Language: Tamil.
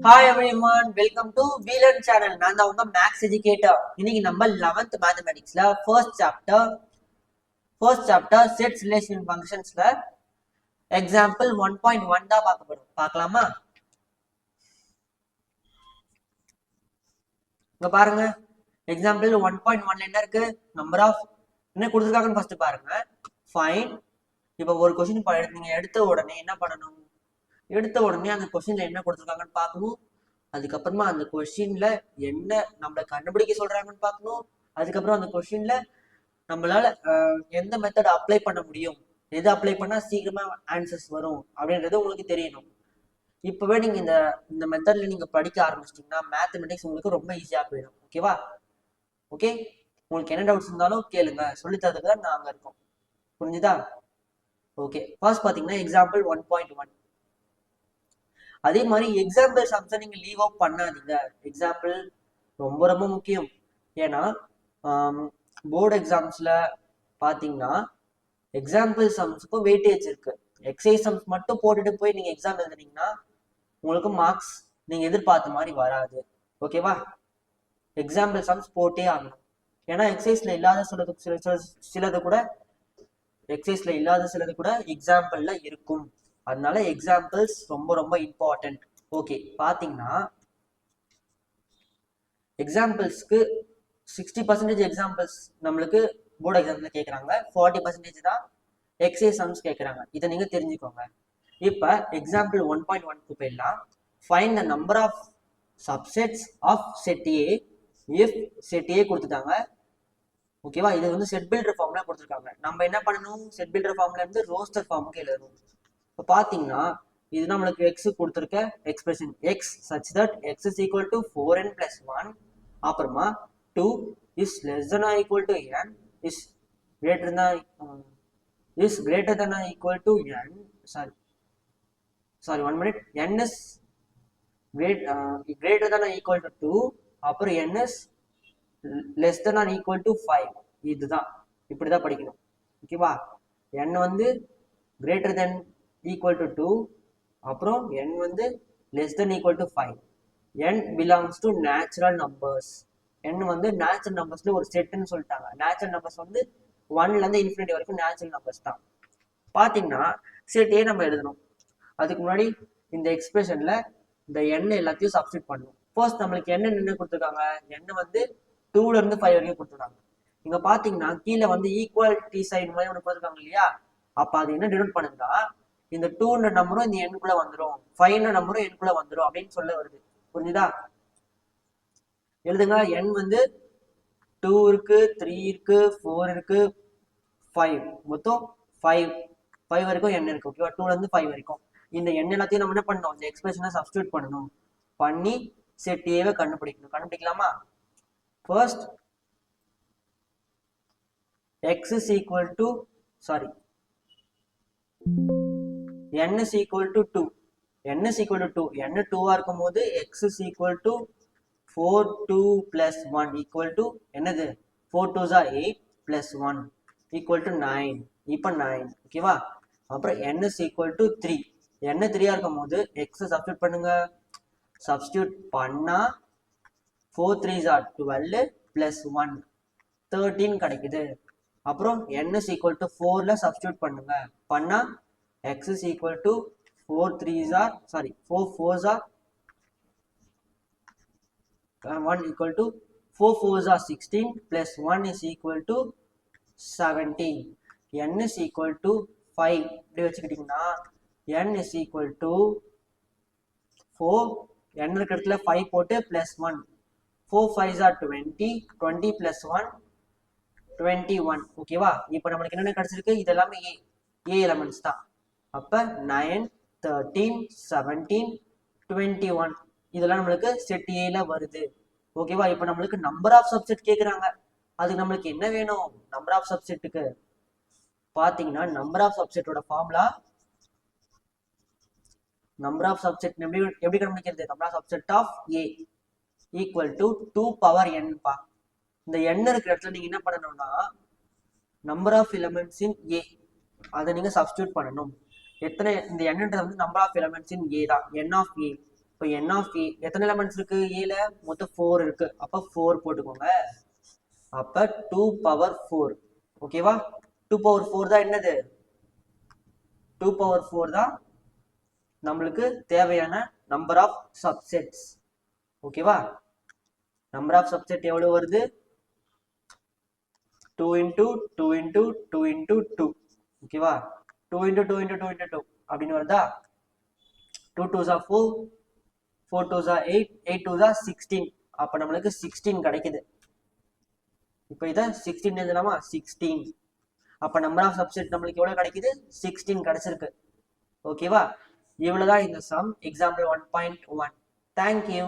Hi everyone, welcome to VLearn channel. நான் தான் உங்க மேக்ஸ் எஜுகேட்டர். இன்னைக்கு நம்ம 11th மேத்தமேட்டிக்ஸ்ல ஃபர்ஸ்ட் சாப்டர் செட்ஸ் ரிலேஷன் ஃபங்க்ஷன்ஸ்ல எக்ஸாம்பிள் 1.1 தான் பார்க்க போறோம். பார்க்கலாமா? இங்க பாருங்க. எக்ஸாம்பிள் 1.1ல என்ன இருக்கு? நம்பர் ஆஃப் என்ன கொடுத்துருக்காங்கன்னு ஃபர்ஸ்ட் பாருங்க. ஃபைன். இப்போ ஒரு கொஸ்டின் நீங்க எடுத்த உடனே என்ன பண்ணணும்? எடுத்த உடனே அந்த கொஸ்டின்ல என்ன கொடுத்துருக்காங்கன்னு பார்க்கணும். அதுக்கப்புறமா அந்த கொஸ்டின்ல என்ன நம்மளை கண்டுபிடிக்க சொல்றாங்கன்னு பார்க்கணும். அதுக்கப்புறம் அந்த கொஸ்டின்ல நம்மளால எந்த மெத்தட் அப்ளை பண்ண முடியும், எது அப்ளை பண்ணா சீக்கிரமா ஆன்சர்ஸ் வரும் அப்படின்றது உங்களுக்கு தெரியணும். இப்பவே நீங்க இந்த மெத்தட்ல நீங்க படிக்க ஆரம்பிச்சிட்டீங்கன்னா மேத்தமெட்டிக்ஸ் உங்களுக்கு ரொம்ப ஈஸியா போயிடும். ஓகேவா? ஓகே, உங்களுக்கு என்ன டவுட்ஸ் இருந்தாலும் கேளுங்க, சொல்லி தரதுக்கு தான் நாங்க இருக்கோம். புரிஞ்சுதா? ஓகே, ஃபர்ஸ்ட் பாத்தீங்கன்னா எக்ஸாம்பிள் 1.1. அதே மாதிரி எக்ஸாம்பிள் சம்ஸை நீங்க லீவ் அவுட் பண்ணாதீங்க. எக்ஸாம்பிள் ரொம்ப ரொம்ப முக்கியம். ஏன்னா போர்டு எக்ஸாம்ஸ்ல பாத்தீங்கன்னா எக்ஸாம்பிள் சம்ஸுக்கும் வெயிட்டேஜ் இருக்கு. எக்ஸசைஸ் சம்ஸ் மட்டும் போட்டுட்டு போய் நீங்க எக்ஸாம் எழுதுனீங்கன்னா உங்களுக்கு மார்க்ஸ் நீங்க எதிர்பார்த்த மாதிரி வராது. ஓகேவா? எக்ஸாம்பிள் சம்ஸ் போட்டே ஆகணும். ஏன்னா எக்ஸசைஸ்ல இல்லாத சிலது கூட எக்ஸாம்பிள்ல இருக்கும். அதனால எக்ஸாம்பிள்ஸ் ரொம்ப ரொம்ப இம்பார்ட்டன்ட். ஓகே, பாத்தீங்கன்னா எக்ஸாம்பிள்ஸ்க்கு 60% எக்ஸாம்பிள்ஸ் நம்மளுக்கு போர்டு எக்ஸாம்ல கேட்கறாங்க, 40% தான் எக்ஸசைஸ் சம்ஸ் கேட்கறாங்க. இதை நீங்க தெரிஞ்சுக்கோங்க. இப்ப எக்ஸாம்பிள் 1.1க்கு போயிடலாம். Find the number of subsets of set A if set A கொடுத்துட்டாங்க. ஓகேவா? இது வந்து செட் பில்டர் ஃபார்ம்ல கொடுத்துருக்காங்க. நம்ம என்ன பண்ணணும்? செட் பில்டர் ஃபார்ம்ல இருந்து ரோஸ்டர் ஃபார்முக்கு எழுதணும். இப்போ பார்த்தீங்கன்னா இது நம்மளுக்கு எக்ஸ் கொடுத்துருக்க expression x such that x is equal to 4n + 1. அப்புறமா 2 is less than or equal to n is greater than or equal to n. Sorry 1 minute. n is greater than or equal to 2. அப்புறம் n is less than or equal to 5. இதுதான் இப்படிதான் படிக்கணும். ஓகேவா? n வந்து greater than equal to 2, அப்புறம் n வந்து less than equal to 5. n belongs to natural numbers. n வந்து natural numbersல ஒரு செட்னு சொல்லிட்டாங்க. natural numbers வந்து 1ல இருந்து infinity வரைக்கும் natural numbers தான். பாத்தீங்கன்னா செட் ஏ நம்ம எழுதணும். அதுக்கு முன்னாடி இந்த எக்ஸ்பிரஷன்ல இந்த n எல்லாத்தையும் சப்ஸ்டிட் பண்ணணும். ஃபர்ஸ்ட் நம்மளுக்கு என்ன கொடுத்துருக்காங்க? n வந்து 2ல இருந்து 5 வரைக்கும் கொடுத்துருக்காங்க. இங்க பாத்தீங்கன்னா கீழே வந்து ஈக்குவாலிட்டி சைன் மாதிரி ஒன்று கொடுத்துருக்காங்க இல்லையா? அப்ப அது என்ன டினோட் பண்ணுதுன்னா இந்த 2ன்ற நம்பரும் இந்த எண்ணுக்குள்ள வந்துடும், 5ன்ற நம்பரும் எண்ணுக்குள்ள வந்துடும் அப்படின்னு சொல்ல வருது. புரிஞ்சுதா? எழுதுங்க. n வந்து 2 இருக்கு, 3 இருக்கு, 4 இருக்கு, 5, மொத்தம் 5 வரைக்கும் n இருக்கு. ஓகேவா? 2ல இருந்து 5 வரைக்கும் இந்த எண் எல்லாத்தையும் நம்ம என்ன பண்ணணும்? இந்த எக்ஸ்பிரஷனை சப்ஸ்டிட்யூட் பண்ணணும். பண்ணி செட் ஏவை கண்டுபிடிக்கலாமா? First x is equal to n is equal to 2. n is equal to 2. n 2 இருக்கும் போது x is equal to 4 2 plus 1 equal to என்னது? 4 2s are 8 plus 1 equal to 9. இப்போ 9. ஓகேவா? அப்புறம் n is equal to 3. n 3 இருக்கும் போது x சப்ஸ்டிட்யூட் பண்ணுங்க. சப்ஸ்டிட்யூட் பண்ணா 4 3s are 12 plus 1 13 கிடைக்குது. அப்புறம் n is equal to 4ல சப்ஸ்டிட்யூட் பண்ணுங்க. பண்ணா x is equal to 4 4s are 1 equal to 4 4s are 16 plus 1 is equal to 17. n is equal to 5 இப்படி வச்சுக்கிட்டீங்கன்னா n is equal to 4, n இருக்க இடத்துல 5 போட்டு plus 1, 4 5s are 20, 20 plus 1 21. ஓகேவா? இப்போ நம்மளுக்கு என்னென்ன கிடைச்சிருக்கு? இது எல்லாமே ஏ எலமெண்ட்ஸ் தான். அப்ப 9 13 17 21 இதெல்லாம் நம்மளுக்கு செட் ஏல வருது. ஓகேவா? இப்போ நம்மளுக்கு நம்பர் ஆஃப் சப்செட் கேக்குறாங்க. அதுக்கு நம்மளுக்கு என்ன வேணும்? நம்பர் ஆஃப் சப்செட்டுக்கு பாத்தீங்கன்னா நம்பர் ஆஃப் சப்செட்டோட ஃபார்முலா நம்பர் ஆஃப் சப்செட் எப்படி கண்டுபிடிக்கிறது? Number of subset of A equal to 2 power n பா. இந்த n இருக்கிற இடத்துல நீங்க என்ன பண்ணணும்னா number of elements in A அதை நீங்க சப்ஸ்டிட்யூட் பண்ணணும். எத்தனை? இந்த nன்றது வந்து number of elements in A தான், n ஆஃப் ஏ. இப்போ n ஆஃப் ஏ எத்தனை எலமெண்ட்ஸ் இருக்கு ஏல மொத்தம் 4 இருக்கு அப்ப 4 போட்டுக்கோங்க அப்ப 2 பவர் 4 ஓகேவா 2 பவர் 4 தான் என்னது 2 பவர் 4 தான் நம்மளுக்கு தேவையான நம்பர் ஆஃப் சப்செட்ஸ் ஓகேவா நம்பர் ஆஃப் சப்செட் எவ்வளவு வருது 2 into 2 into 2 into 2 ஓகேவா 2 into 2 into 2 into 2 அப்படின்னு வருதா 2 2s are 4 4 2s are 8 8 2s are 16 அப்ப நம்மளுக்கு 16 கிடைக்குது இப்போ இத 16 எழுதலாமா 16 அப்ப நம்பர் ஆஃப் சப்செட் நம்மளுக்கு எவ்வளவு கிடைக்குது 16 கிடைச்சிருக்கு ஓகேவா இவ்வளவுதான் இந்த சம் எக்ஸாம்பிள் 1.1 Thank you